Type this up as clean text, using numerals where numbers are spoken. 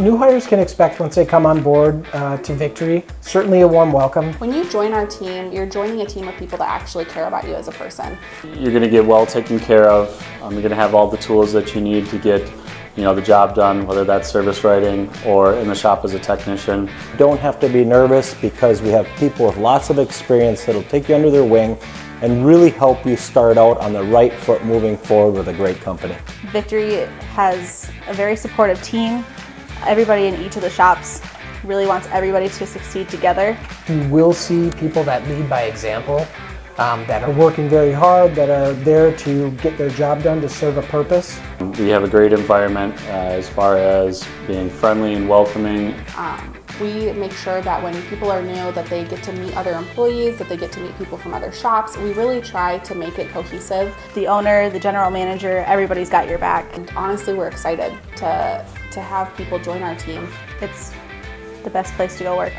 new hires can expect once they come on board to Victory, certainly a warm welcome. When you join our team, you're joining a team of people that actually care about you as a person. You're going to get well taken care of. You're going to have all the tools that you need to get the job done, whether that's service writing or in the shop as a technician. Don't have to be nervous because we have people with lots of experience that'll take you under their wing and really help you start out on the right foot moving forward with a great company. Victory has a very supportive team. Everybody in each of the shops really wants everybody to succeed together. You will see people that lead by example, that are working very hard, that are there to get their job done to serve a purpose. We have a great environment as far as being friendly and welcoming. We make sure that when people are new that they get to meet other employees, that they get to meet people from other shops. We really try to make it cohesive. The owner, the general manager, everybody's got your back. And honestly, we're excited to have people join our team. It's the best place to go work.